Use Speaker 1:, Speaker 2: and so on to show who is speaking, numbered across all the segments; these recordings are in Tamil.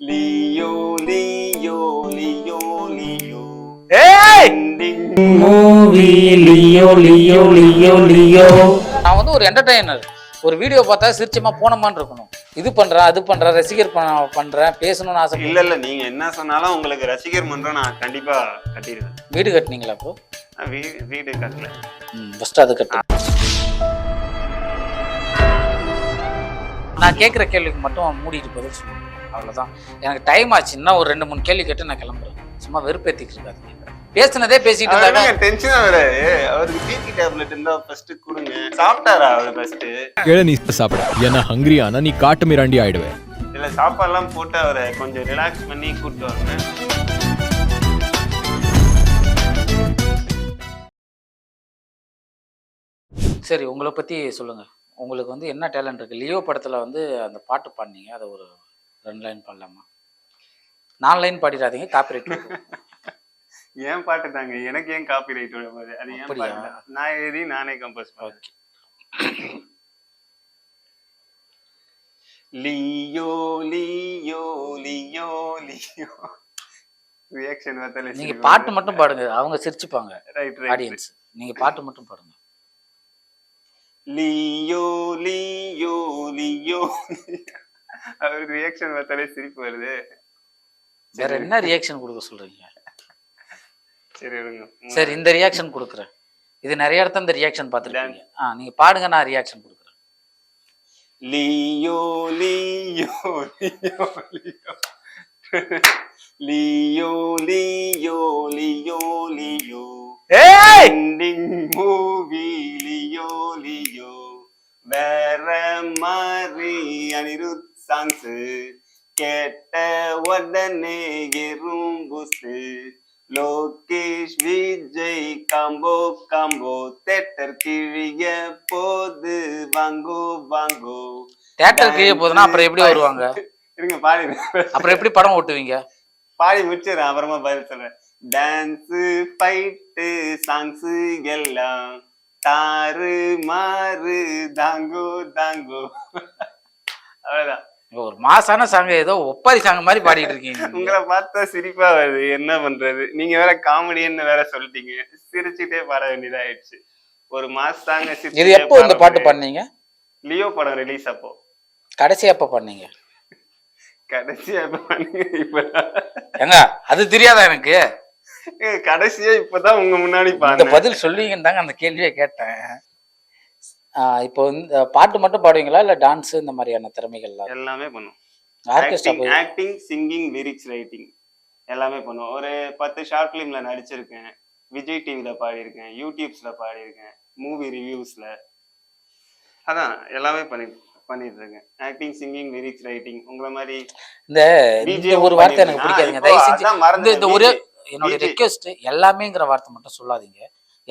Speaker 1: லியோ லியோ லியோ லியோ
Speaker 2: ஏய்
Speaker 3: movie Leo Leo Leo Leo.
Speaker 2: நான் வந்து ஒரு என்டர்டெய்னர். ஒரு வீடியோ பார்த்தா சிரிச்சமா போனமான்னு இருக்கணும். இது பண்றேன் அது பண்றேன் ரசிகர் பண்றேன் பேசணும்னு ஆசை.
Speaker 1: இல்ல நீங்க என்ன சொன்னாலும் உங்களுக்கு ரசிகர் மன்றம் நான் கண்டிப்பா கட்டிடுவேன்.
Speaker 2: வீடு கட்டினீங்களா ப்ரோ?
Speaker 1: வீடு கட்டல.
Speaker 2: ஃபர்ஸ்ட் அது கட்டு. நான் கேட்குற கேள்விக்கு மட்டும் மூடிட்டு பதில் சொல்லுங்க. அவ்வளோதான். எனக்கு டைம் ஆச்சு. இன்னும் ஒரு 2-3 கேள்வி கேட்டு நான் கிளம்புறேன். சும்மா வெறுப்பேத்திட்டு இருக்காது. பேசுனதே பேசிட்டு இருந்தாங்க.
Speaker 1: டென்ஷனா வர. அவருக்கு பிபி டேப்லெட் இருந்தா ஃபர்ஸ்ட் கொடுங்க. சாப்பிட்டாரா அவர் ஃபர்ஸ்ட்?
Speaker 4: கேள நீ சாப்பிட. ஏன்னா ஹங்கிரியானா நீ காட்டு மிராண்டி ஆயிடுவே.
Speaker 1: இல்ல சாப்பாடுலாம் போட்டு அவரை கொஞ்சம் ரிலாக்ஸ் பண்ணி கூப்பிட்டு வாங்க.
Speaker 2: சரி, உங்களை பத்தி சொல்லுங்க. உங்களுக்கு வந்து என்ன டேலண்ட் இருக்கு? லியோ படத்துல வந்து அந்த பாட்டு பாடினீங்க. அதை ஒரு 2 லைன் பாடலாமா? 4 லைன் பாடிடாதீங்க, காப்பிரைட்.
Speaker 1: ஏன் பாட்டு தாங்க, எனக்கு ஏன் காப்பி ரைட் வரும்? அது ஏன் பாட்டு? நான் எழுதி நானே கம்போஸ் பண்ணேன். Leo Leo Leo Leo. Reaction வரல.
Speaker 2: நீங்க பாட்டு மட்டும் பாடுங்க, அவங்க சிரிச்சுப்பாங்க.
Speaker 1: Right
Speaker 2: audience. நீங்க பாட்டு மட்டும் பாடுங்க.
Speaker 1: Leo Leo Leo. அவருக்கு ரியாக்ஷன் வரல, சிரிப்பு வருது.
Speaker 2: வேற என்ன ரியாக்ஷன் கொடுக்க சொல்றீங்க?
Speaker 1: சரி விடுங்க.
Speaker 2: சரி, இந்த ரியாக்ஷன் கொடுக்குறேன். இது நிறைய இடத்துல இந்த ரியாக்ஷன் பார்த்துருக்கீங்க. நீங்க பாடுங்க, நான் ரியாக்ஷன் கொடுக்குறேன்.
Speaker 1: Leo Leo Leo Leo Leo Leo Leo Leo. Ending movie Leo Leo. வேற மாதிரி அனிருத் சாங்ஸ் கேட்ட உடனே எறும்புசு. Lokesh Vijay combo combo. Theatre கிழிய போது வாங்கோ வாங்கோ.
Speaker 2: தியேட்டர் கிழிய போதுன்னா அப்புறம் எப்படி வருவாங்க?
Speaker 1: இருங்க பாடி.
Speaker 2: அப்புறம் எப்படி படம் ஓட்டுவீங்க?
Speaker 1: பாடி முடிச்சிடறேன், அப்புறமா பதில் சொல்றேன். டான்ஸு ஃபைட்டு சாங்ஸு எல்லாம் தாறு மாறு தாங்கோ தாங்கோ. அவ்வளவுதான்.
Speaker 2: ஒரு மாசான சாங், ஏதோ ஒப்பாரி சாங் மாதிரி பாடிட்டு இருக்கீங்க.
Speaker 1: உங்களை பார்த்தா சிரிப்பா வருது, என்ன பண்றது? நீங்க வேற காமெடின்னு வேற சொல்லிட்டீங்க, சிரிச்சுட்டே பாட வேண்டியதா ஆயிடுச்சு. ஒரு மாஸ் சாங்.
Speaker 2: இது எப்போ இந்த பாட்டு பண்ணீங்க?
Speaker 1: லியோ படம் ரிலீஸ் அப்போ.
Speaker 2: கடைசி எப்ப பண்ணீங்க?
Speaker 1: கடைசியா எப்ப பண்ணீங்க? இப்ப
Speaker 2: ஏங்க அது தெரியாதா எனக்கு?
Speaker 1: கடைசியா இப்பதான் உங்க முன்னாடி
Speaker 2: இந்த பதில் சொல்லுவீங்கன்னு தாங்க அந்த கேள்வியை கேட்டேன். இப்போ இந்த பாட்டு மட்டும் பாடுவீங்களா இல்ல டான்ஸ் இந்த மாதிரியான திறமைகள்லாம்?
Speaker 1: எல்லாமே பண்ணும்.
Speaker 2: ஆர்கெஸ்ட்ரா போய்
Speaker 1: ஆக்டிங், சிங்கிங், லிரிக்ஸ் ரைட்டிங் எல்லாமே பண்ணும். ஒரு 10 ஷார்ட் ஃபிலிம்ல நடிச்சிருக்கேன். விஜய் டிவில பாடியிருக்கேன், யூடியூப்ஸ்ல பாடியிருக்கேன், மூவி ரிவ்யூஸ்ல. அதான் எல்லாமே பண்ணிட்டு இருக்கேன். Acting, singing, lyrics writing. உங்களை மாதிரி
Speaker 2: இந்த ஒரு வார்த்தை எனக்கு பிடிக்காதுங்க. தயவு செஞ்சு இந்த ஒரு என்னோட ரெக்வெஸ்ட், எல்லாமேங்கிற வார்த்தை மட்டும் சொல்லாதீங்க.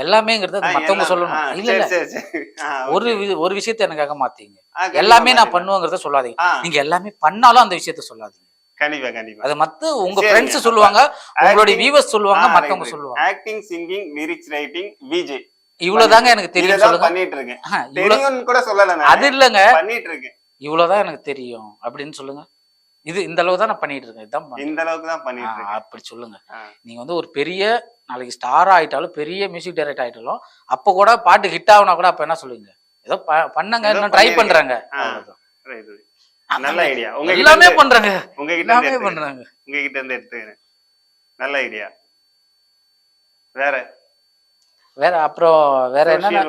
Speaker 2: எல்லாமேங்கிறது மத்தவங்க சொல்லணும். இல்ல இல்ல, ஒரு விஷயத்தை எனக்காக மாத்தீங்க. எல்லாமே நான் பண்ணுவேங்கிறத சொல்லாதீங்க. நீங்க எல்லாமே பண்ணாலும் அந்த விஷயத்த சொல்லாதீங்க.
Speaker 1: கண்டிப்பா கண்டிப்பா.
Speaker 2: அது மத்த உங்க ஃப்ரெண்ட்ஸ் சொல்லுவாங்க, உங்களுடைய வியூவர்ஸ் சொல்லுவாங்க, மத்தவங்க சொல்லுவாங்க.
Speaker 1: Acting, singing, lyrics writing, Vijay.
Speaker 2: இவ்வளவுதாங்க எனக்கு தெரியும். சொல்லுங்க.
Speaker 1: பண்ணிட்டு இருக்கேன். தெரியும்னு கூட சொல்லல நான்.
Speaker 2: அது இல்லங்க,
Speaker 1: பண்ணிட்டு இருக்கேன்.
Speaker 2: இவ்வளவுதான் எனக்கு தெரியும் அப்படின்னு சொல்லுங்க. இது இந்த அளவுக்கு தான் நான் பண்ணிட்டு இருக்கேன். இதான்
Speaker 1: இந்த அளவுக்கு தான் பண்ணிட்டு இருக்கேன்.
Speaker 2: அப்படி சொல்லுங்க. நீங்க வந்து ஒரு பெரிய நாளைக்கு ஸ்டார் ஆயிட்டாலும், பெரிய மியூசிக் டைரக்டர் ஆயிட்டாலும், அப்ப கூட பாட்டு ஹிட் ஆகுனா கூட அப்ப என்ன சொல்லுவீங்க? ஏதோ பண்ணங்க, இன்னும் ட்ரை பண்றாங்க.
Speaker 1: நல்ல ஐடியா.
Speaker 2: உங்க எல்லாமே பண்றாங்க.
Speaker 1: உங்ககிட்ட
Speaker 2: எல்லாமே பண்றாங்க.
Speaker 1: உங்ககிட்ட இருந்து எடுத்துக்கிறேன். நல்ல ஐடியா. வேற
Speaker 2: அப்புறம் வேற என்ன?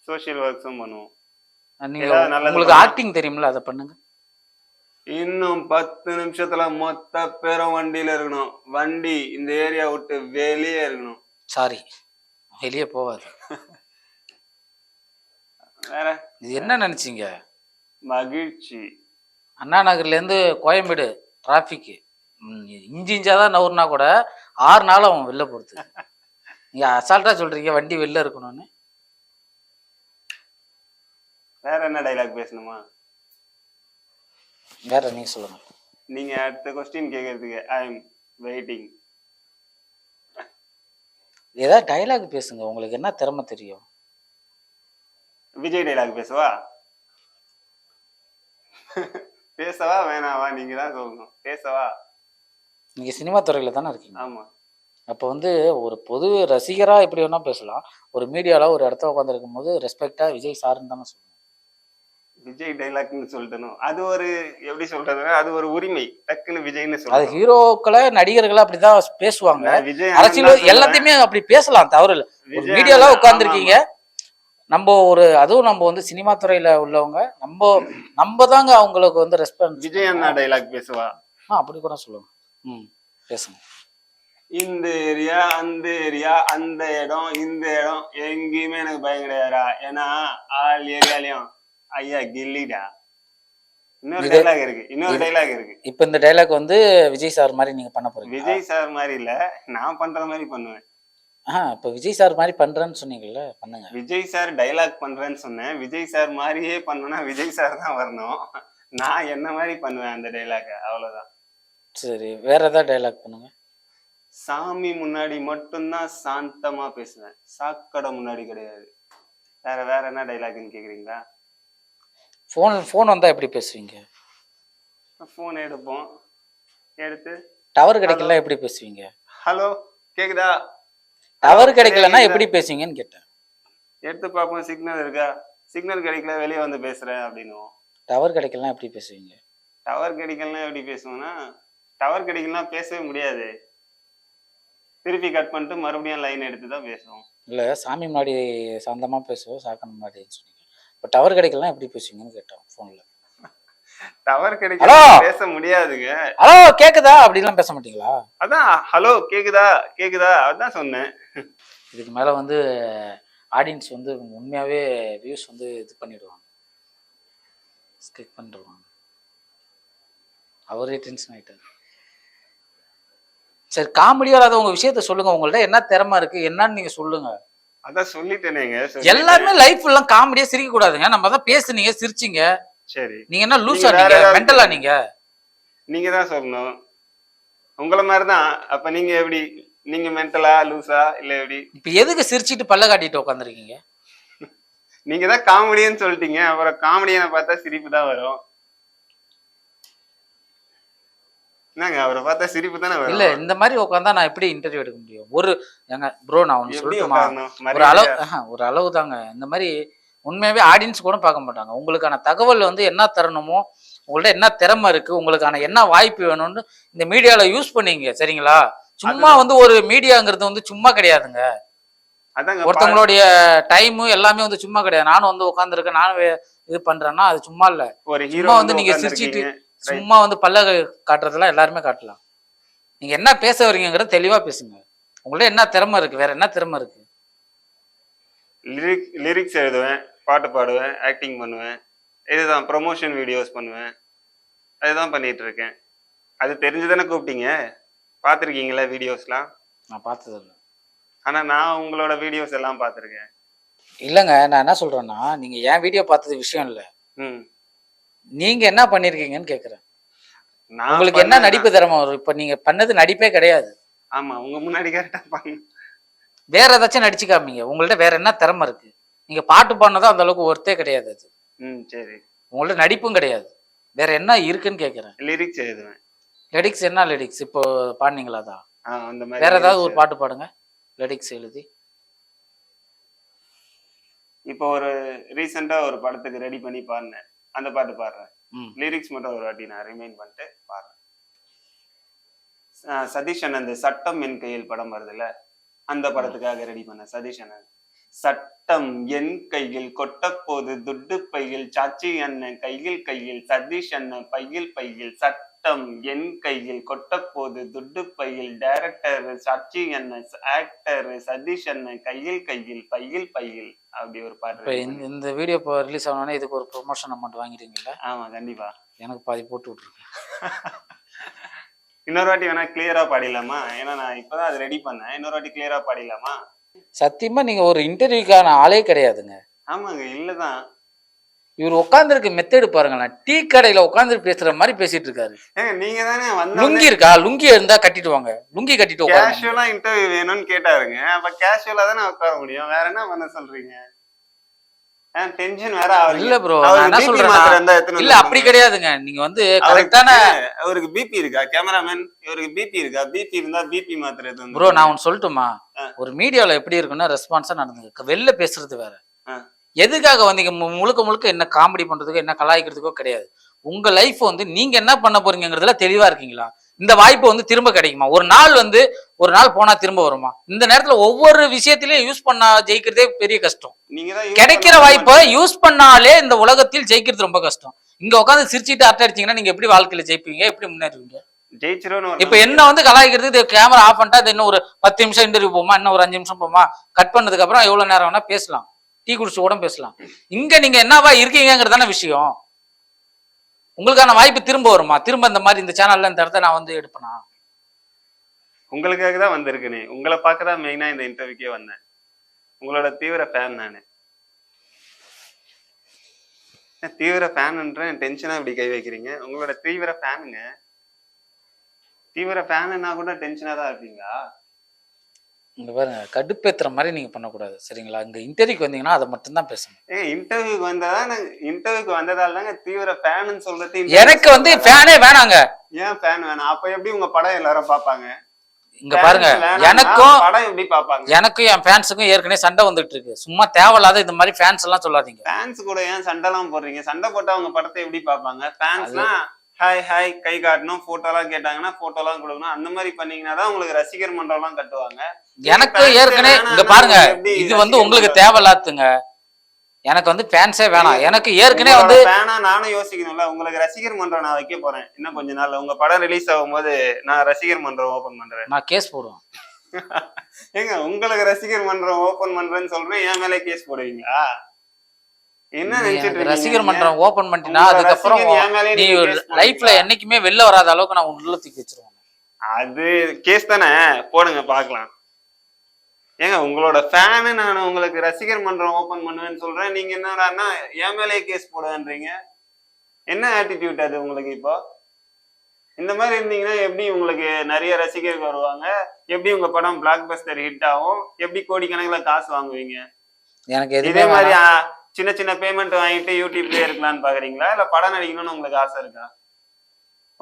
Speaker 1: சோஷியல் ஒர்க்ஸும் பண்ணுவோம்.
Speaker 2: நீங்க உங்களுக்கு ஆக்டிங் தெரியும்ல, அதை பண்ணுங்க.
Speaker 1: இன்னும் 10 நிமிஷத்துல மொத்த பேரும் வண்டியில இருக்கணும். வண்டி இந்த ஏரியா விட்டு வெளியே இருக்கணும்.
Speaker 2: சாரி, வெளியே போகாது.
Speaker 1: வேற
Speaker 2: இது என்ன நினைச்சீங்க?
Speaker 1: மகிழ்ச்சி.
Speaker 2: அண்ணா நகர்ல இருந்து கோயம்பேடு டிராபிக் இஞ்சாதான் நவுறுனா கூட 6 நாள் அவன் வெளில போறது. நீங்க அசால்ட்டா சொல்றீங்க வண்டி வெளில இருக்கணும்னு.
Speaker 1: வேற என்ன டைலாக் பேசணுமா?
Speaker 2: வேற நீங்க சொல்லுங்க.
Speaker 1: நீங்க அடுத்த क्वेश्चन கேக்குறதுக்கு ஐ அம் வெயிட்டிங்.
Speaker 2: ஏதாவது டைலாக் பேசுங்க. உங்களுக்கு என்ன திறமை தெரியும்?
Speaker 1: விஜய் டைலாக் பேசுவா? பேசவா வேணாவா நீங்க தான் சொல்லணும். பேசவா?
Speaker 2: நீங்க சினிமா துறையில தானே இருக்கீங்க.
Speaker 1: ஆமா.
Speaker 2: அப்போ வந்து ஒரு பொது ரசிகரா எப்படி வேணா பேசலாம். ஒரு மீடியால ஒரு இடத்துல உட்காந்துருக்கும் போது ரெஸ்பெக்டா விஜய் சார்ன்னு தானே சொல்லணும்.
Speaker 1: விஜய் டைலாக்னு சொல்லிட்டணும். அது ஒரு எப்படி சொல்றதுன்னா அது ஒரு உரிமை. டக்குன்னு விஜய்னு
Speaker 2: அது
Speaker 1: சொல்லணும்.
Speaker 2: ஹீரோக்களை நடிகர்கள் அப்படிதான் பேசுவாங்க.
Speaker 1: விஜய்
Speaker 2: அரசியல் எல்லாத்தையுமே அப்படி பேசலாம், தவறு இல்லை. ஒரு மீடியால உட்காந்துருக்கீங்க, நம்ம ஒரு அதுவும் நம்ம வந்து சினிமா துறையில உள்ளவங்க, நம்ம தாங்க அவங்களுக்கு வந்து ரெஸ்பான்ஸ்.
Speaker 1: விஜய் அண்ணா டைலாக் பேசுவா?
Speaker 2: அப்படி கூட சொல்லுங்க. பேசுங்க.
Speaker 1: இந்த ஏரியா அந்த ஏரியா அந்த இடம் இந்த இடம் எங்கேயுமே எனக்கு பயம் கிடையாதுடா. ஏன்னா ஆல் ஏரியாலையும் ஐயா கில்லிடா. இன்னொரு டைலாக் இருக்கு.
Speaker 2: இப்ப இந்த டைலாக் வந்து விஜய் சார் மாதிரி நீங்க பண்ண போறீங்க.
Speaker 1: விஜய் சார் மாதிரி இல்ல, நான் பண்ற மாதிரி பண்ணுவேன்.
Speaker 2: இப்ப விஜய் சார் மாதிரி பண்றேன்னு சொன்னீங்கல்ல, பண்ணுங்க.
Speaker 1: விஜய் சார் டைலாக் பண்றேன்னு சொன்னேன். விஜய் சார் மாதிரியே பண்ணனா விஜய் சார் தான் வரணும். நான் என்ன மாதிரி பண்ணுவேன் அந்த டைலாக, அவ்வளவுதான்.
Speaker 2: சரி, வேற ஏதாவது டைலாக் பண்ணுங்க.
Speaker 1: சாமி முன்னாடி மட்டும்தான் சாந்தமா பேசுவேன், சாக்கடை முன்னாடி கிடையாது. வேற என்ன டைலாக்னு கேக்குறீங்களா?
Speaker 2: போன் வந்தா எப்படி பேசுவீங்க?
Speaker 1: போன் எடுப்போம், எடுத்து
Speaker 2: டவர் கிடைக்கல எப்படி பேசுவீங்க?
Speaker 1: ஹலோ கேக்குதா?
Speaker 2: டவர் கிடைக்கலன்னா எப்படி பேசுவீங்கன்னு கேட்டேன்.
Speaker 1: எடுத்து பார்ப்போம், சிக்னல் இருக்கா? சிக்னல் கிடைக்கல, வெளியே வந்து பேசுறேன் அப்படின்னுவோம்.
Speaker 2: டவர் கிடைக்கலாம் எப்படி பேசுவீங்க?
Speaker 1: டவர் கிடைக்கலன்னா எப்படி பேசுவோம்னா, டவர் கிடைக்கலன்னா பேசவே முடியாது. திருப்பி கட் பண்ணிட்டு மறுபடியும் லைன் எடுத்து தான் பேசுவோம்.
Speaker 2: இல்ல, சாமி முன்னாடி சாந்தமா பேசுவோம், சாக்கடை முன்னாடி சொன்னீங்க. இப்போ டவர் கிடைக்கலாம் எப்படி பேசுவீங்கன்னு கேட்டோம் போன்ல.
Speaker 1: டவர் கிடைக்கல பேச முடியாதுங்க.
Speaker 2: ஹலோ கேக்குதா அப்படிலாம் பேச மாட்டீங்களா?
Speaker 1: அதான் ஹலோ கேக்குதா அதான் சொன்னேன்.
Speaker 2: இதுக்கு மேல வந்து ஆடியன்ஸ் வந்து உண்மையாவே வியூஸ் வந்து இது பண்ணிடுவாங்க, ஸ்கிப் பண்ணிடுவாங்க. அவரே டென்ஷன் ஆயிட்டாரு. சரி, காமெடியா வராத உங்க விஷயத்த சொல்லுங்க. உங்கள்ட்ட என்ன திறமை இருக்கு என்னன்னு நீங்க சொல்லுங்க.
Speaker 1: அதான் சொல்லிட்டேனேங்க.
Speaker 2: எல்லாமே லைஃப் எல்லாம் காமெடியா சிரிக்க கூடாதுங்க. நம்ம தான் பேசுனீங்க, சிரிச்சிங்க.
Speaker 1: சரி,
Speaker 2: நீங்க என்ன லூசா, நீங்க மெண்டலா?
Speaker 1: நீங்க தான் சொல்லணும். உங்கள மாதிரி தான். அப்ப நீங்க எப்படி? நீங்க மெண்டலா லூசா இல்ல எப்படி?
Speaker 2: இப்ப எதுக்கு சிரிச்சிட்டு பல்ல காட்டிட்டு உட்காந்துருக்கீங்க?
Speaker 1: நீங்க தான் காமெடின்னு சொல்லிட்டீங்க, அப்புறம் காமெடியனை பார்த்தா சிரிப்பு தான் வரும். என்னங்க, அவரை பார்த்தா சிரிப்பு தானே வரும்.
Speaker 2: இல்ல, இந்த மாதிரி உட்காந்தா நான் எப்படி இன்டர்வியூ எடுக்க முடியும்? ப்ரோ நான் ஒன்னு சொல்லட்டுமா? ஒரு அளவு தாங்க. இந்த மாதிரி உண்மையாவே ஆடியன்ஸ் கூட பார்க்க மாட்டாங்க. உங்களுக்கான தகவல் வந்து என்ன தரணுமோ, உங்கள்ட்ட என்ன திறமை இருக்கு, உங்களுக்கான என்ன வாய்ப்பு வேணும்னு இந்த மீடியால யூஸ் பண்ணீங்க, சரிங்களா? சும்மா வந்து ஒரு மீடியாங்கிறது வந்து சும்மா கிடையாதுங்க. ஒருத்தவங்களுடைய டைமு எல்லாமே வந்து சும்மா கிடையாது. நானும் வந்து உட்காந்துருக்கேன், நானும் இது பண்றேன்னா அது சும்மா இல்ல. சும்மா வந்து நீங்க சிரிச்சிட்டு சும்மா வந்து பல்ல காட்டுறதெல்லாம் எல்லாருமே காட்டலாம். நீங்க என்ன பேச வரீங்கிறத தெளிவா பேசுங்க. உங்கள்ட்ட என்ன திறமை இருக்கு, வேற என்ன திறமை இருக்கு?
Speaker 1: லிரிக்ஸ் எழுதுவேன், பாட்டு பாடுவேன், ஆக்டிங் பண்ணுவேன், இதுதான் ப்ரொமோஷன் வீடியோஸ் பண்ணுவேன், அதுதான் பண்ணிட்டு இருக்கேன். அது தெரிஞ்சுதானே கூப்பிட்டீங்க? பார்த்துருக்கீங்களா வீடியோஸ்லாம்?
Speaker 2: நான் பார்த்தது இல்லை.
Speaker 1: ஆனா நான் உங்களோட வீடியோஸ் எல்லாம் பார்த்துருக்கேன்.
Speaker 2: இல்லைங்க, நான் என்ன சொல்றேன்னா, நீங்க என் வீடியோ பார்த்தது விஷயம் இல்லை, நீங்க என்ன பண்ணிருக்கீங்கன்னு கேக்குறேன். உங்களுக்கு என்ன நடிப்பு திறமை வரும்? இப்ப நீங்க பண்ணது நடிப்பே கிடையாது.
Speaker 1: ஆமா, உங்க முன்னாடி கரெக்டா பண்ணு.
Speaker 2: வேற ஏதாச்சும் நடிச்சு காமிங்க. உங்கள்ட்ட வேற என்ன திறமை இருக்கு? நீங்க பாட்டு பாடினதா அந்த அளவுக்கு ஒர்த்தே கிடையாது அது.
Speaker 1: சரி,
Speaker 2: உங்கள்ட்ட நடிப்பும் கிடையாது, வேற என்ன இருக்குன்னு கேக்குறேன்.
Speaker 1: லிரிக்ஸ் எழுதுவேன்.
Speaker 2: லிரிக்ஸ் என்ன லிரிக்ஸ்? இப்போ பாடினீங்களா? தான்
Speaker 1: அந்த மாதிரி
Speaker 2: வேற ஏதாவது ஒரு பாட்டு பாடுங்க, லிரிக்ஸ் எழுதி.
Speaker 1: இப்போ ஒரு ரீசெண்டா ஒரு படத்துக்கு ரெடி பண்ணி பாடினேன், அந்த பாட்டு பாடுறேன். லிரிக்ஸ் மட்டும் ஒரு வாட்டி நான் ரிமைண்ட் பண்ணிட்டு பாடுறேன். சதீஷ் அண்ணன் சட்டம் என் கையில் படம் வருதுல்ல, அந்த படத்துக்காக ரெடி பண்ண. சதீஷ் அண்ணன் சட்டம் என் கையில் கொட்டப்போது துட்டு பையில், சாச்சி அண்ணன் கையில் சதீஷ் அண்ணன் பையில் சட்டம் என் கையில் கொட்டப்போது துட்டு பையில், டைரக்டர் சாச்சி அண்ணன், ஆக்டர் சதீஷ் அண்ணன் கையில் பையில் அப்படி ஒரு பாட்டு.
Speaker 2: இந்த வீடியோ இப்போ ரிலீஸ் ஆனோடனே இதுக்கு ஒரு ப்ரொமோஷன் அமௌண்ட் வாங்கிடுவீங்களா?
Speaker 1: ஆமா, கண்டிப்பா.
Speaker 2: எனக்கு பாதி போட்டு விட்டுருக்கேன்.
Speaker 1: இன்னொரு வாட்டி வேணா கிளியரா பாடிடலாமா? ஏன்னா நான் இப்பதான் அது ரெடி பண்ணேன். இன்னொரு வாட்டி கிளியரா பாடிடலாமா?
Speaker 2: சத்தியமா நீங்க ஒரு இன்டர்வியூக்கான ஆளே கிடையாதுங்க.
Speaker 1: ஆமாங்க, இல்லதான்.
Speaker 2: இவர் உட்கார்ந்துருக்கு மெத்தேடு பாருங்களேன். டீ கடையில உட்கார்ந்து பேசுற மாதிரி பேசிட்டு இருக்காரு.
Speaker 1: நீங்க தானே வந்து
Speaker 2: லுங்கி இருக்கா? லுங்கி இருந்தா கட்டிட்டு வாங்க, லுங்கி கட்டிட்டு உட்காருங்க.
Speaker 1: கேஷுவலா இன்டர்வியூ வேணும்னு கேட்டாருங்க. அப்ப கேஷுவலா தானே உட்கார முடியும், வேற என்ன பண்ண சொல்றீங்க? டென்ஷன் வேற ஆகுது.
Speaker 2: இல்ல ப்ரோ நான் என்ன சொல்றேன், இல்ல அப்படி கிடையாதுங்க. நீங்க வந்து கரெக்டான
Speaker 1: அவருக்கு பிபி இருக்கா கேமராமேன்? இவருக்கு பிபி இருக்கா? பிபி இருந்தா பிபி மாத்திரை
Speaker 2: ப்ரோ. நான் ஒன்னு சொல்லட்டுமா, ஒரு மீடியால எப்படி இருக்குன்னா ரெஸ்பான்ஸா நடந்துங்க. வெளில பேசுறது வேற. எதுக்காக வந்தீங்க? முழுக்க முழுக்க என்ன காமெடி பண்றதுக்கோ என்ன கலாய்க்கிறதுக்கோ கிடையாது. உங்க லைஃப் வந்து நீங்க என்ன பண்ண போறீங்கிறதுல தெளிவா இருக்கீங்களா? இந்த வாய்ப்பு வந்து திரும்ப கிடைக்குமா? ஒரு நாள் போனா திரும்ப வருமா? இந்த நேரத்துல ஒவ்வொரு விஷயத்திலயும் யூஸ் பண்ணா ஜெயிக்கிறதே பெரிய கஷ்டம். கிடைக்கிற வாய்ப்பை யூஸ் பண்ணாலே இந்த உலகத்தில் ஜெயிக்கிறது ரொம்ப கஷ்டம். இங்க உட்காந்து சிரிச்சுட்டு அரட்டை அடிச்சீங்கன்னா நீங்க எப்படி வாழ்க்கையில ஜெயிப்பீங்க? எப்படி முன்னேறுவீங்க? இப்ப என்ன வந்து கலாய்க்கிறது, கேமரா ஆஃப் பண்ணிட்டா இன்னும் ஒரு 10 நிமிஷம் இன்டர்வியூ போமா, இன்னும் ஒரு 5 நிமிஷம் போமா, கட் பண்ணதுக்கு அப்புறம் எவ்வளவு நேரம் வேணா பேசலாம், டீ குடிச்சு கூட பேசலாம். இங்க நீங்க என்னவா இருக்கீங்கிறதான விஷயம். உங்களுக்கான வாய்ப்பு திரும்ப வருமா? திரும்ப இந்த மாதிரி இந்த சேனல்ல இந்த இடத்த நான் வந்து எடுப்பேனா?
Speaker 1: உங்களுக்காக தான் வந்திருக்கேனே. உங்களை பார்க்கதான் மெயினா இந்த இன்டர்வியூக்கே வந்தேன். உங்களோட தீவிர ஃபேன் நானு. தீவிர ஃபேன்ன்றேன், டென்ஷனா இப்படி கை வைக்கிறீங்க. உங்களோட தீவிர ஃபேனுங்க. தீவிர ஃபேனுன்னா கூட டென்ஷனா தான் இருப்பீங்களா?
Speaker 2: இங்க பாருங்க, கடுப்பேத்துற மாதிரி நீங்க பண்ணக்கூடாது சரிங்களா? இங்க இன்டர்வியூக்கு வந்தீங்கன்னா அதை மட்டும் தான் பேசணும்.
Speaker 1: இன்டர்வியூக்கு வந்ததால தாங்க தீவிர ஃபேன்னு சொல்றது.
Speaker 2: எனக்கு வந்து ஃபேனே வேணாங்க.
Speaker 1: ஏன் ஃபேன் வேணாம்? அப்ப எப்படி உங்க படம் எல்லாரும் பாப்பாங்க?
Speaker 2: இங்க பாருங்க, எனக்கும் படம் எப்படி பாப்பாங்க? எனக்கும் என் ஃபேன்ஸுக்கும் ஏற்கனவே சண்டை வந்துட்டு இருக்கு. சும்மா தேவையில்லாத இந்த மாதிரி ஃபேன்ஸ் எல்லாம் சொல்லாதீங்க.
Speaker 1: ஃபேன்ஸ் கூட ஏன் சண்டை எல்லாம் போடுறீங்க? சண்டை போட்டா அவங்க படத்தை எப்படி பாப்பாங்க? ஃபேன்ஸ்லாம் ஹாய் ஹாய் கை காட்டணும், போட்டோ எல்லாம் கேட்டாங்கன்னா போட்டோ எல்லாம் கொடுக்கணும். அந்த மாதிரி பண்ணீங்கன்னா தான் உங்களுக்கு ரசிகர் மன்றம் எல்லாம் கட்டுவாங்க.
Speaker 2: எனக்கு ஏற்கனவே இங்க பாருங்க, இது வந்து உங்களுக்கு தேவையில்லாதுங்க. எனக்கு வந்து ஃபேன்ஸே வேணாம். எனக்கு ஏற்கனவே வந்து
Speaker 1: வேணா நானும் யோசிக்கணும்ல. உங்களுக்கு ரசிகர் மன்றம் நான் வைக்க போறேன் இன்னும் கொஞ்ச நாள்ல. உங்க படம் ரிலீஸ் ஆகும்போது நான் ரசிகர் மன்றம் ஓபன் பண்றேன்.
Speaker 2: நான் கேஸ் போடுவேன்.
Speaker 1: ஏங்க உங்களுக்கு ரசிகர் மன்றம் ஓபன் பண்றேன்னு சொல்றேன், என் மேலே கேஸ் போடுவீங்களா? என்ன நினைச்சிட்டு
Speaker 2: ரசிகர் மன்றம் ஓபன் பண்ணிட்டீங்கன்னா அதுக்கப்புறம் நீ லைஃப்ல என்னைக்குமே வெளில வராத அளவுக்கு நான் உள்ள தூக்கி வச்சிருவேன்.
Speaker 1: அது கேஸ் தானே, போடுங்க பாக்கலாம். ஏங்க உங்களோட ஃபேனு நான் உங்களுக்கு ரசிகர் மன்றம் ஓபன் பண்ணுவேன்னு சொல்றேன், நீங்க என்னன்னா என் மேலே கேஸ் போடுவேன்றீங்க. என்ன ஆட்டிடியூட் அது உங்களுக்கு? இப்போ இந்த மாதிரி இருந்தீங்கன்னா எப்படி உங்களுக்கு நிறைய ரசிகர்கள் வருவாங்க? எப்படி உங்க படம் பிளாக் பஸ்டர் ஹிட் ஆகும்? எப்படி கோடிக்கணக்கில் காசு வாங்குவீங்க?
Speaker 2: எனக்கு
Speaker 1: இதே மாதிரி சின்ன சின்ன பேமெண்ட் வாங்கிட்டு யூடியூப்ல இருக்கலாம்னு பாக்குறீங்களா? இல்ல படம் நடிக்கணும்னு உங்களுக்கு ஆசை இருக்கா?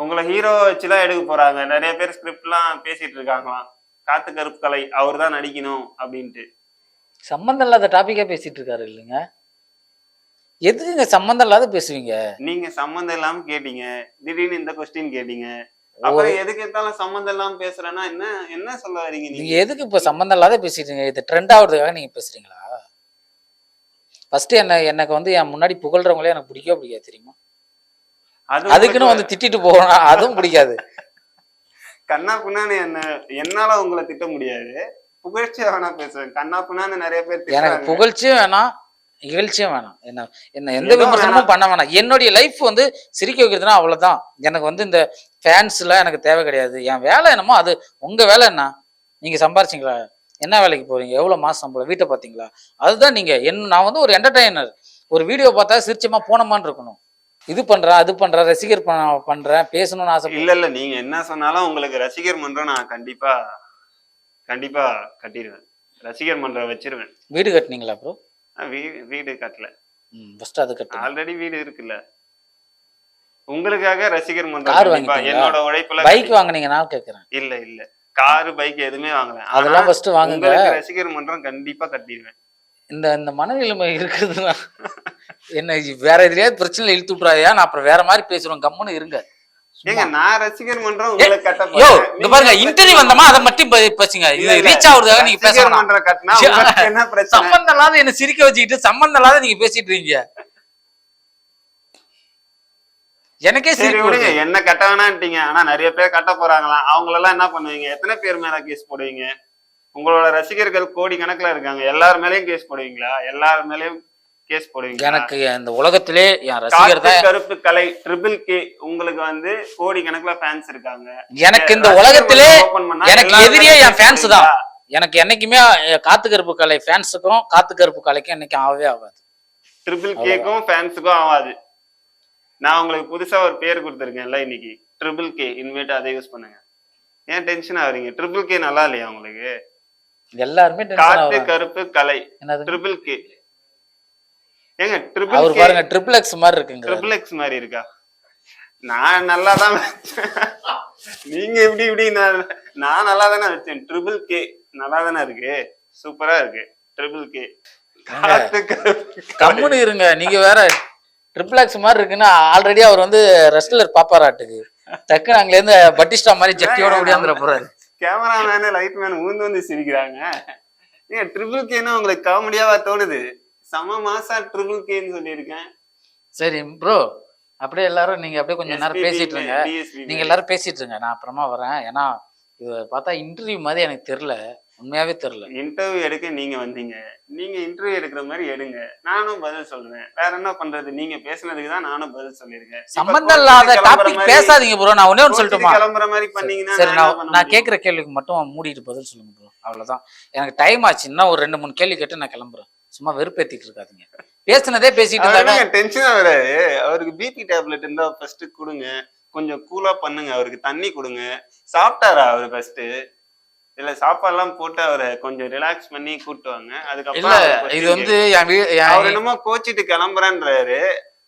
Speaker 1: உங்களை ஹீரோ வச்சுலாம் எடுக்க போறாங்க. நிறைய பேர் ஸ்கிரிப்ட் எல்லாம் பேசிட்டு இருக்காங்களாம். காத்து கருப்பு கலை அவர் தான் நடிக்கணும் அப்படின்ட்டு.
Speaker 2: சம்பந்தம் இல்லாத டாபிக்கா பேசிட்டு இருக்காரு இல்லைங்க. எதுக்குங்க சம்பந்தம் இல்லாத பேசுவீங்க? நீங்க
Speaker 1: சம்பந்தம் இல்லாம கேட்டீங்க, திடீர்னு இந்த கொஸ்டின் கேட்டீங்க. அப்புறம் எதுக்கு எடுத்தாலும் சம்பந்தம் இல்லாம பேசுறேன்னா என்ன சொல்ல வரீங்க?
Speaker 2: நீங்க எதுக்கு இப்ப சம்பந்தம் இல்லாத பேசிட்டீங்க? இது ட்ரெண்ட் ஆகுறதுக்காக நீங்க பேசுறீங்களா? ஃபர்ஸ்ட் எனக்கு வந்து என் முன்னாடி புகழ்றவங்களே எனக்கு பிடிக்கவே பிடிக்காது தெரியுமா? அதுக்குன்னு வந்து திட்டிட்டு போகணும், அதுவும் பிடிக்காது.
Speaker 1: கண்ணா புண்ணான்னு என்னால உங்களை திட்ட முடியாது. புகழ்ச்சியா வேணா பேசுவேன். கண்ணா புண்ணான்னு நிறைய பேர்.
Speaker 2: எனக்கு புகழ்ச்சியும் வேணாம், இகழ்ச்சியும் வேணாம். என்ன எந்த விமர்சனமும் பண்ண வேணாம். என்னுடைய லைஃப் வந்து சிரிக்க வைக்கிறதுனா அவ்வளவுதான். எனக்கு வந்து இந்த ஃபேன்ஸ் எல்லாம் எனக்கு தேவை கிடையாது. என் வேலை என்னமோ அது. உங்க வேலை என்ன? நீங்க சம்பாரிச்சிங்களா? என்ன வேலைக்கு போறீங்க? எவ்வளவு மாசம் சம்பளம்? வீட்டை பாத்தீங்களா? அதுதான் நீங்க. நான் வந்து ஒரு என்டர்டைனர். ஒரு வீடியோ பார்த்தா சிரிச்சமா போனமான்னு இருக்கணும். இது பண்றேன் அது பண்றேன் ரசிகர் பண்றேன் பேசணும்னு ஆசை.
Speaker 1: இல்ல நீங்க என்ன சொன்னாலும் உங்களுக்கு ரசிகர் மன்றம் நான் கண்டிப்பா கட்டிடுவேன். ரசிகர் மன்றம் வச்சிருவேன்.
Speaker 2: வீடு கட்டினீங்களா ப்ரோ?
Speaker 1: வீடு கட்டல.
Speaker 2: ஃபர்ஸ்ட் அது கட்டு.
Speaker 1: ஆல்ரெடி வீடு இருக்குல்ல. உங்களுக்காக ரசிகர் மன்றம் என்னோட உழைப்புல.
Speaker 2: பைக் வாங்குனீங்க நான் கேக்குறேன்.
Speaker 1: இல்ல காரு பைக் எதுவுமே வாங்கல.
Speaker 2: அதெல்லாம் ஃபர்ஸ்ட் வாங்குங்க.
Speaker 1: ரசிகர் மன்றம் கண்டிப்பா கட்டிடுவேன்.
Speaker 2: இந்த மனநிலைமை இருக்குதுன்னா என்ன வேற எதுலயாவது பிரச்சனை இழுத்து விட்டுறாயா? நான் அப்புறம் வேற மாதிரி பேசுறேன், கம்முன்னு இருங்க.
Speaker 1: ஏங்க நான் ரசிகர் மன்றம் உங்களுக்கு கட்ட
Speaker 2: போறேன். யோ இங்க பாருங்க, இன்டர்வியூ வந்தமா அத மட்டும் பேசுங்க. இது ரீச் ஆகுறதுக்காக நீங்க பேச
Speaker 1: ரசிகர் மன்றம் கட்டினா உங்களுக்கு என்ன பிரச்சனை?
Speaker 2: சம்பந்தம் இல்லாத என்ன சிரிக்க வச்சுக்கிட்டு சம்பந்தம் இல்லாத நீங்க பேசிட்டு இருக்கீங்க. எனக்கே சரி
Speaker 1: விடுங்க, என்ன கட்ட வேணான்ட்டீங்க. ஆனா நிறைய பேர் கட்ட போறாங்களாம். அவங்களெல்லாம் என்ன பண்ணுவீங்க? எத்தனை பேர் மேல கேஸ் போடுவீங்க? உங்களோட ரசிகர்கள் கோடி கணக்குல இருக்காங்க. எல்லார் மேலயும் கேஸ் போடுவீங்களா? எல்லார் மேலயும் கேஸ் போடுவீங்க?
Speaker 2: எனக்கு இந்த உலகத்திலே என் ரசிகர் தான்.
Speaker 1: கருப்பு கலை ட்ரிபிள் கே உங்களுக்கு வந்து கோடி கணக்குல ஃபேன்ஸ் இருக்காங்க.
Speaker 2: எனக்கு இந்த உலகத்திலே எனக்கு எதிரியே என் ஃபேன்ஸ் தான். எனக்கு என்னைக்குமே காத்து கருப்பு கலை ஃபேன்ஸுக்கும் காத்து கருப்பு கலைக்கும் என்னைக்கும் ஆகவே ஆகாது.
Speaker 1: ட்ரிபிள் கேக்கும் ஃபேன்ஸுக்கும் ஆகாது. நான் உங்களுக்கு புதுசா ஒரு பேர் கொடுத்துருக்கேன்ல இன்னைக்கு, ட்ரிபிள் கே. இனிமேட்டு அதை யூஸ் பண்ணுங்க. ஏன் டென்ஷன் ஆகுறீங்க? ட்ரிபிள் கே நல்லா இல்லையா உங்களுக்கு?
Speaker 2: எல்லாருமே
Speaker 1: காத்து கருப்பு கலை ட்ரிபிள் கே. ஏங்க
Speaker 2: அவர் பாருங்க ட்ரிபிள் எக்ஸ் மாதிரி இருக்குங்க.
Speaker 1: ட்ரிபிள் எக்ஸ் மாதிரி இருக்கா? நான் நல்லா தான் வச்சேன். நீங்க இப்படி நான் நல்லா தானே வச்சேன். ட்ரிபிள் கே நல்லா தானே இருக்கு, சூப்பரா இருக்கு. ட்ரிபிள் கே
Speaker 2: கம்முன்னு இருங்க. நீங்க வேற ட்ரிபிள் எக்ஸ் மாதிரி இருக்குன்னா ஆல்ரெடி அவர் வந்து ரெஸ்லர் பாப்பாராட்டுக்கு டக்குன்னு அங்க இருந்து பட்டிஸ்டா மாதிரி ஜட்டியோட ஓடியாந்துற போறாரு.
Speaker 1: கேமராமேனு லைட் மேன் ஊந்து சிரிக்கிறாங்க. ஏன் ட்ரிபிள் கேன்னு உங்களுக்கு காமெடியாவா தோணுது? சம மாசா ட்ரிபிள் கேன்னு சொல்லியிருக்கேன்.
Speaker 2: சரி ப்ரோ, அப்படியே எல்லாரும் நீங்க அப்படியே கொஞ்சம் நேரம் பேசிட்டு இருங்க. நீங்க எல்லாரும் பேசிட்டு இருங்க, நான் அப்புறமா வரேன். ஏன்னா இது பார்த்தா இன்டர்வியூ மாதிரி எனக்கு தெரியல, உண்மையாவே தெரியல.
Speaker 1: இன்டர்வியூ எடுக்க நீங்க வந்தீங்க, நீங்க இன்டர்வியூ எடுக்கிற மாதிரி எடுங்க, நானும் பதில் சொல்றேன். வேற என்ன பண்றது? நீங்க பேசுனதுக்கு தான் நானும் பதில் சொல்லியிருக்கேன்.
Speaker 2: சம்பந்தம் இல்லாத டாபிக் பேசாதீங்க ப்ரோ. நான் ஒண்ணே ஒன்று சொல்லட்டுமா?
Speaker 1: கிளம்புற மாதிரி பண்ணீங்கன்னா
Speaker 2: சரி, நான் கேட்கிற கேள்விக்கு மட்டும் மூடிட்டு பதில் சொல்லுங்க ப்ரோ, அவ்வளவுதான். எனக்கு டைம் ஆச்சு, இன்னும் ஒரு 2-3 கேள்வி கேட்டு நான் கிளம்புறேன். சும்மா வெறுப்பேத்திட்டு இருக்காதீங்க, பேசுனதே பேசிட்டு இருந்தாங்க.
Speaker 1: டென்ஷனா வராது. அவருக்கு பிபி டேப்லெட் இருந்தா ஃபர்ஸ்ட் கொடுங்க, கொஞ்சம் கூலா பண்ணுங்க. அவருக்கு தண்ணி கொடுங்க. சாப்பிட்டாரா அவரு ஃபர்ஸ்ட்? இல்ல சாப்பாடுலாம் போட்டு அவரை கொஞ்சம் ரிலாக்ஸ் பண்ணி கூட்டு வாங்க. அதுக்கப்புறம்
Speaker 2: இது வந்து
Speaker 1: அவர் என்னமோ கோச்சிட்டு கிளம்புறேன்றாரு.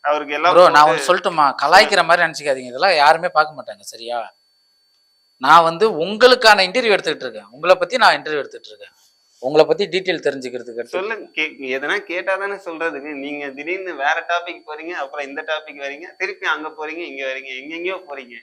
Speaker 1: அவருக்கு எல்லாம்
Speaker 2: ப்ரோ நான் ஒன்று சொல்லட்டுமா? கலாய்க்கிற மாதிரி நினைச்சுக்காதீங்க, இதெல்லாம் யாருமே பார்க்க மாட்டாங்க சரியா? நான் வந்து உங்களுக்கான இன்டர்வியூ எடுத்துக்கிட்டு இருக்கேன், உங்களை பத்தி நான் இன்டர்வியூ எடுத்துட்டு இருக்கேன், உங்களை பத்தி டீட்டெயில் தெரிஞ்சுக்கிறதுக்கு.
Speaker 1: சொல்லுங்க, எதனா கேட்டாதானே சொல்றதுக்கு. நீங்க திடீர்னு வேற டாபிக் போறீங்க, அப்புறம் இந்த டாபிக் வரீங்க, திருப்பி அங்க போறீங்க, இங்க வரீங்க, எங்கெங்கயோ போறீங்க.